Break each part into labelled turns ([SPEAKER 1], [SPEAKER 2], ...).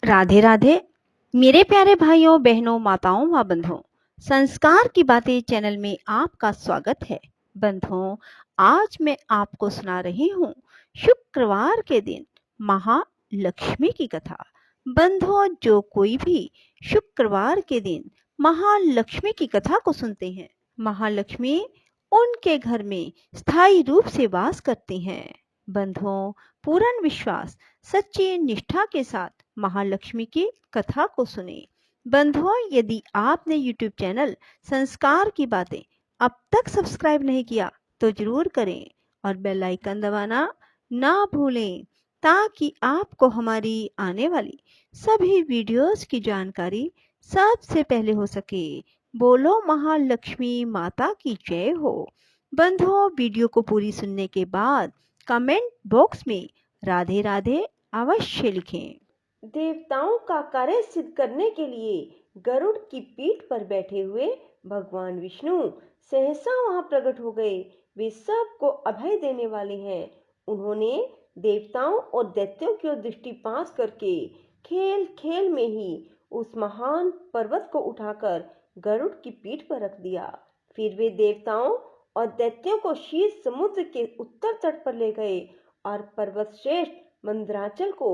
[SPEAKER 1] राधे राधे। मेरे प्यारे भाइयों बहनों माताओं व बंधुओं, संस्कार की बातें चैनल में आपका स्वागत है। बंधुओं, आज मैं आपको सुना रही हूँ शुक्रवार के दिन महालक्ष्मी की कथा। बंधुओं, जो कोई भी शुक्रवार के दिन महालक्ष्मी की कथा को सुनते हैं, महालक्ष्मी उनके घर में स्थायी रूप से वास करती हैं। बंधुओं, पूर्ण विश्वास, सच्ची निष्ठा के साथ महालक्ष्मी की कथा को सुने। बंधुओं, यदि आपने YouTube चैनल संस्कार की बातें अब तक सब्सक्राइब नहीं किया तो जरूर करें और बेल आइकन दबाना ना भूलें, ताकि आपको हमारी आने वाली सभी वीडियोस की जानकारी सबसे पहले हो सके। बोलो महालक्ष्मी माता की जय हो। बंधुओं, वीडियो को पूरी सुनने के बाद कमेंट बॉक्स में राधे राधे अवश्य लिखें।
[SPEAKER 2] देवताओं का कार्य सिद्ध करने के लिए गरुड़ की पीठ पर बैठे हुए भगवान विष्णु सहसा वहां प्रकट हो गए। वे सबको अभय देने वाले हैं। उन्होंने देवताओं और दैत्यों की ओर दृष्टिपात करके खेल खेल में ही उस महान पर्वत को उठाकर गरुड़ की पीठ पर रख दिया। फिर वे देवताओं और दैत्यों को क्षीर समुद्र के उत्तर तट पर ले गए और पर्वत श्रेष्ठ मंदराचल को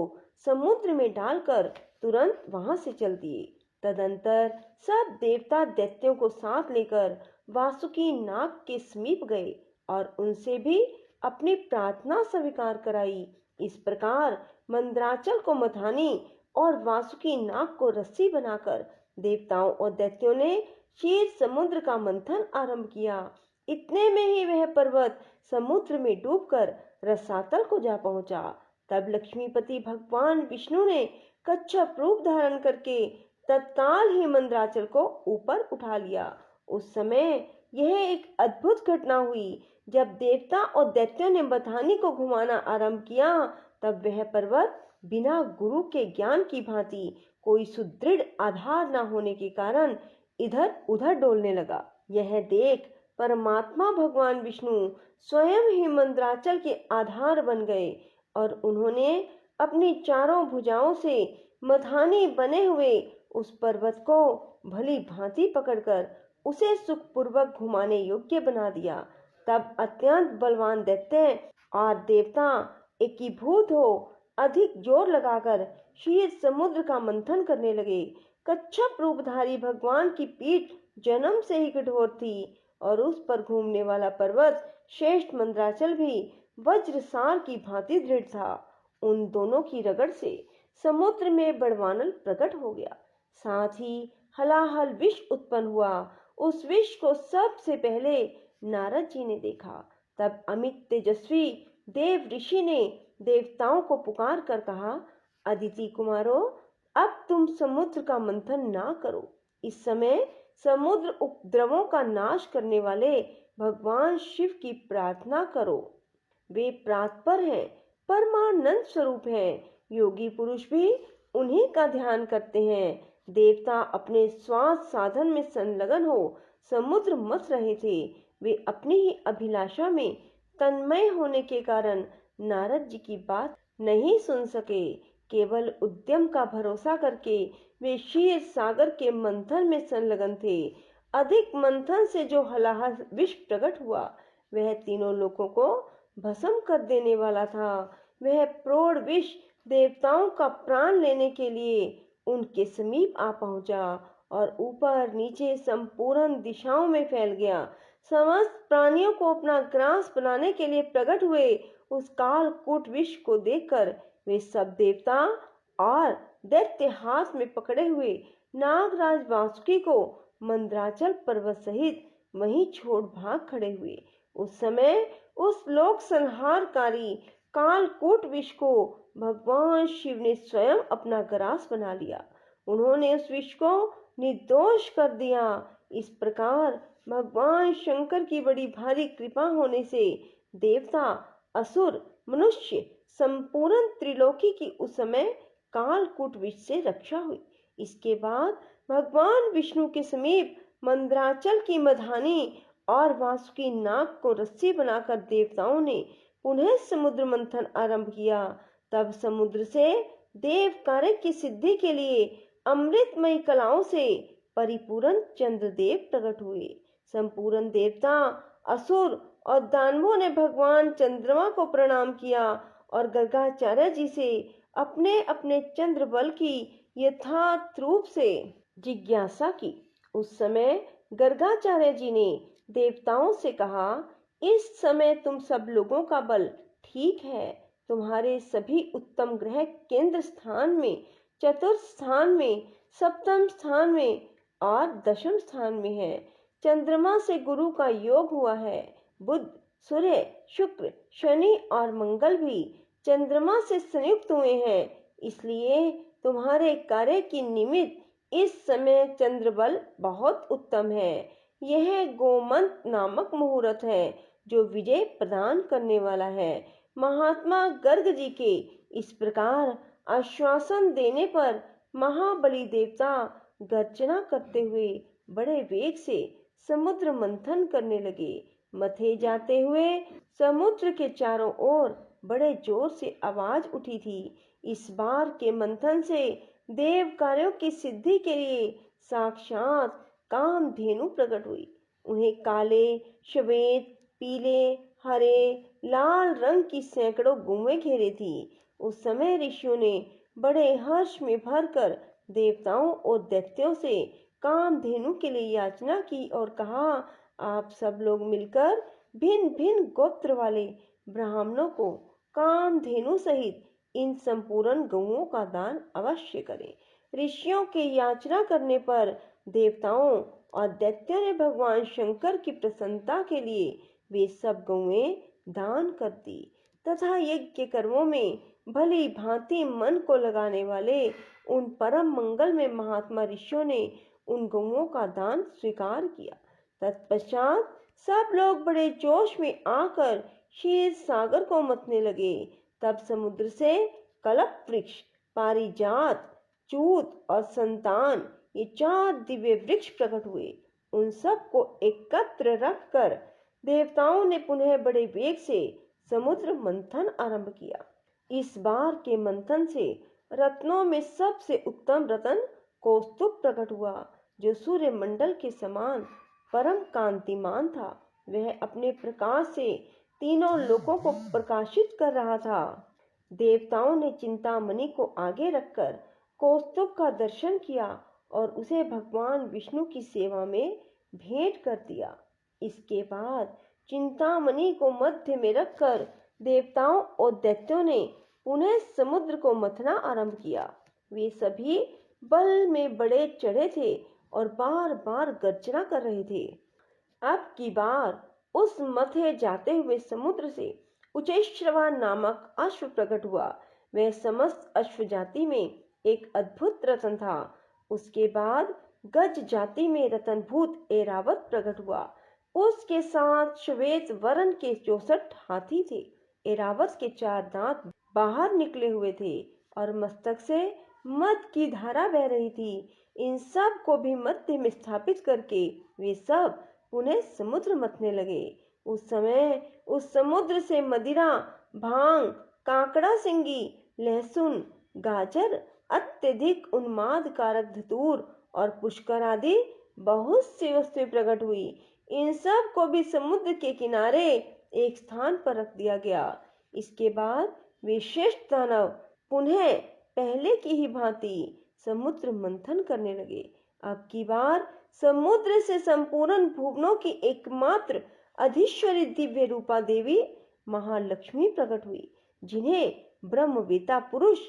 [SPEAKER 2] समुद्र में डालकर तुरंत वहां से चल दिए। तदंतर सब देवता दैत्यों को साथ लेकर वासुकी नाग के समीप गए और उनसे भी अपनी प्रार्थना स्वीकार कराई। इस प्रकार मंदराचल को मथानी और वासुकी नाग को रस्सी बनाकर देवताओं और दैत्यों ने क्षीर समुद्र का मंथन आरंभ किया। इतने में ही वह पर्वत समुद्र में डूबकर रसातल को जा पहुंचा। तब लक्ष्मीपति भगवान विष्णु ने कच्छप रूप धारण करके तत्काल ही मंदराचल को ऊपर उठा लिया। उस समय यह एक अद्भुत घटना हुई। जब देवता और दैत्यों ने बथानी को घुमाना आरंभ किया, तब वह पर्वत बिना गुरु के ज्ञान की भांति कोई सुदृढ़ आधार न होने के कारण इधर उधर डोलने लगा। यह देख परमात्मा भगवान विष्णु स्वयं ही मंदराचल के आधार बन गए और उन्होंने अपनी चारों भुजाओं से मथानी बने हुए उस पर्वत को भली भांति पकड़कर उसे सुखपूर्वक घुमाने योग्य बना दिया। तब अत्यंत बलवान दैत्य और देवता एकीभूत हो अधिक जोर लगाकर क्षीर समुद्र का मंथन करने लगे। कच्छप रूपधारी भगवान की पीठ जन्म से ही कठोर थी और उस पर घूमने वाला पर्वत श्रेष्ठ मंदराचल भी वज्रसार की भांति दृढ़ था। उन दोनों की रगड़ से समुद्र में बड़वानल प्रकट हो गया। साथ ही हलाहल विष उत्पन्न हुआ। उस विष को सबसे पहले नारद जी ने देखा। तब अमित तेजस्वी देव ऋषि ने देवताओं को पुकार कर कहा, अदिति कुमारों, अब तुम समुद्र का मंथन ना करो। इस समय समुद्र उपद्रवों का नाश करने वाले भगवान शिव की प्रार्थना करो। वे प्रातपर हैं, परमानंद स्वरूप हैं। योगी पुरुष भी उन्हीं का ध्यान करते हैं। देवता अपने श्वास साधन में संलग्न हो समुद्र मथ रहे थे। वे अपनी ही अभिलाषा में तन्मय होने के कारण नारद जी की बात नहीं सुन सके। केवल उद्यम का भरोसा करके वे क्षीर सागर के मंथन में संलग्न थे। अधिक मंथन से जो हलाहल विष प्रकट हुआ, वह तीनों लोगों को भस्म कर देने वाला था। वह प्रौढ़ विष देवताओं का प्राण लेने के लिए उनके समीप आ पहुंचा और ऊपर नीचे संपूर्ण दिशाओं में फैल गया। समस्त प्राणियों को अपना ग्रास बनाने के लिए प्रकट हुए उस कालकूट विष को देखकर वे सब देवता और दैत्य हाथ में पकड़े हुए नागराज वासुकी को मंदराचल पर्वत सहित वहीं छोड़ भाग खड़े हुए। उस समय उस लोक संहारकारी कालकूट विष को भगवान शिव ने स्वयं अपना ग्रास बना लिया। उन्होंने उस विष को निर्दोष कर दिया। इस प्रकार भगवान शंकर की बड़ी भारी कृपा होने से देवता, असुर, मनुष्य, संपूर्ण त्रिलोकी की उस समय कालकूट विष से रक्षा हुई। इसके बाद भगवान विष्णु के समीप मंदराचल की मधानी और वासुकी नाग को रस्सी बनाकर देवताओं ने पुनः समुद्र मंथन आरंभ किया। तब समुद्र से देव कार्य की सिद्धि के लिए अमृतमयी कलाओं से परिपूर्ण चंद्रदेव प्रकट हुए। संपूर्ण देवता, असुर और दानवों ने भगवान चंद्रमा को प्रणाम किया और गर्गाचार्य जी से अपने अपने चंद्र बल की यथार्थ रूप से जिज्ञासा की। उस समय गर्गाचार्य जी ने देवताओं से कहा, इस समय तुम सब लोगों का बल ठीक है। तुम्हारे सभी उत्तम ग्रह केंद्र स्थान में, चतुर्थ स्थान में, सप्तम स्थान में और दशम स्थान में है। चंद्रमा से गुरु का योग हुआ है। बुध, सूर्य, शुक्र, शनि और मंगल भी चंद्रमा से संयुक्त हुए हैं। इसलिए तुम्हारे कार्य की निमित्त इस समय चंद्र बल बहुत उत्तम है। यह गोमंत नामक मुहूर्त है जो विजय प्रदान करने वाला है। महात्मा गर्ग जी के इस प्रकार आश्वासन देने पर महाबली देवता गर्जना करते हुए बड़े वेग से समुद्र मंथन करने लगे। मथे जाते हुए समुद्र के चारों ओर बड़े जोर से आवाज उठी थी। इस बार के मंथन से देव कार्यों की सिद्धि के लिए साक्षात कामधेनु प्रकट हुई। उन्हें काले, श्वेत, पीले, हरे, लाल रंग की सैकड़ों गौएं घेरे थी। उस समय ऋषियों ने बड़े हर्ष में भरकर देवताओं और दैत्यों से कामधेनु के लिए याचना की और कहा, आप सब लोग मिलकर भिन्न भिन्न गोत्र वाले ब्राह्मणों को कामधेनु सहित इन संपूर्ण गौओं का दान अवश्य करें। ऋषियों के याचना करने पर देवताओं और दैत्यों ने भगवान शंकर की प्रसन्नता के लिए वे सब गौएं दान कर दी तथा यज्ञ कर्मों में भली भांति मन को लगाने वाले उन परम मंगल में महात्मा ऋषियों ने उन गौओं का दान स्वीकार किया। तत्पश्चात सब लोग बड़े जोश में आकर क्षीर सागर को मतने लगे। तब समुद्र से कल्प वृक्ष, पारिजात, चूत और संतान, ये 4 दिव्य वृक्ष प्रकट हुए। उन सब को एकत्र रखकर देवताओं ने पुनः बड़े वेग से समुद्र मंथन आरंभ किया। इस बार के मंथन से रत्नों में सबसे उत्तम रत्न कौस्तुभ प्रकट हुआ, जो सूर्य मंडल के समान परम कांतिमान था। वह अपने प्रकाश से तीनों लोकों को प्रकाशित कर रहा था। देवताओं ने चिंतामणि को आगे रखकर कौस्तुभ का दर्शन किया और उसे भगवान विष्णु की सेवा में भेंट कर दिया। इसके बाद चिंतामणि को मध्य में रखकर देवताओं और दैत्यों ने पुनः समुद्र को मथना आरंभ किया। वे सभी बल में बड़े चढ़े थे और बार बार गर्जना कर रहे थे। अब की बार उस मथे जाते हुए समुद्र से उचैश्रवा नामक अश्व प्रकट हुआ। वह समस्त अश्व जाति में एक अद्भुत रतन था। उसके बाद गज जाति में रतनभूत ऐरावत प्रकट हुआ। उसके साथ श्वेत वर्ण के 64 हाथी थे। ऐरावत के 4 दांत बाहर निकले हुए थे और मस्तक से मद की धारा बह रही थी। इन सब को भी मध्य में स्थापित करके वे सब पुनः समुद्र मथने लगे। उस समय उस समुद्र से मदिरा, भांग, काकड़ा सिंगी, लहसुन, गाजर, अत्यधिक उन्माद कारक धतूर और पुष्कर आदि बहुत सी वस्तुएं प्रकट हुई। इन सब को भी समुद्र के किनारे एक स्थान पर रख दिया गया। इसके बाद वे श्रेष्ठ दानव पुनः पहले की ही भांति समुद्र मंथन करने लगे। अब की बार समुद्र से संपूर्ण भुवनों की एकमात्र अधीश्वरी दिव्य रूपा देवी महालक्ष्मी प्रकट हुई, जिन्हें ब्रह्मवेता पुरुष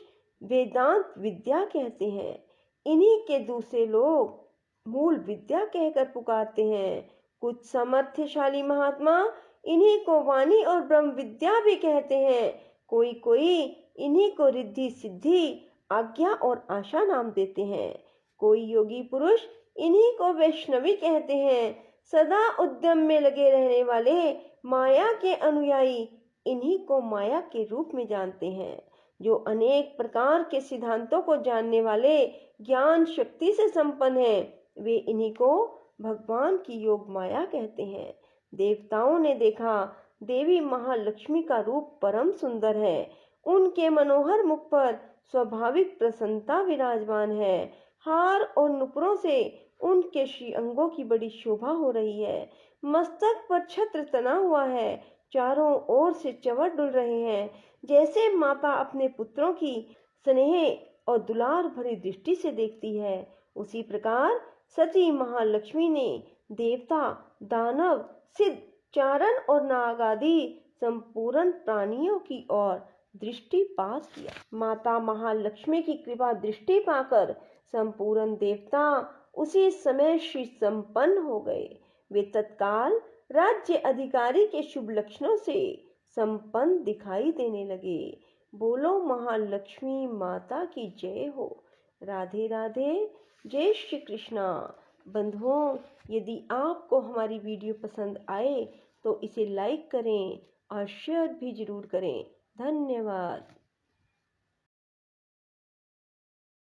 [SPEAKER 2] वेदांत विद्या कहते हैं। इन्हीं के दूसरे लोग मूल विद्या कहकर पुकारते हैं। कुछ सामर्थ्यशाली महात्मा इन्हीं को वाणी और ब्रह्म विद्या भी कहते हैं। कोई कोई इन्हीं को रिद्धि सिद्धि, आज्ञा और आशा नाम देते हैं। कोई योगी पुरुष इन्हीं को वैष्णवी कहते हैं। सदा उद्यम में लगे रहने वाले माया के अनुयायी इन्हीं को माया के रूप में जानते हैं। जो अनेक प्रकार के सिद्धांतों को जानने वाले ज्ञान शक्ति से संपन्न हैं, वे इन्हीं को भगवान की योग माया कहते हैं। देवताओं ने देखा देवी महालक्ष्मी का रूप परम सुंदर है। उनके मनोहर मुख पर स्वाभाविक प्रसन्नता विराजमान है। हार और नुपुरों से उनके श्री अंगों की बड़ी शोभा हो रही है। मस्तक पर छत्र तना हुआ है। चारों ओर से चंवर डुल रहे हैं, जैसे माता अपने पुत्रों की स्नेह और दुलार भरी दृष्टि से देखती है। उसी प्रकार सती महालक्ष्मी ने देवता, दानव, सिद्ध, चारण और नाग आदि संपूर्ण प्राणियों की ओर दृष्टिपात किया। माता महालक्ष्मी की कृपा दृष्टि पाकर संपूर्ण देवता उसी समय श्री संपन्न हो गए। वे तत्काल राज्य अधिकारी के शुभ लक्षणों से संपन्न दिखाई देने लगे। बोलो महालक्ष्मी माता की जय हो। राधे राधे। जय श्री कृष्णा। बंधुओं, यदि आपको हमारी वीडियो पसंद आए तो इसे लाइक करें और शेयर भी जरूर करें। धन्यवाद।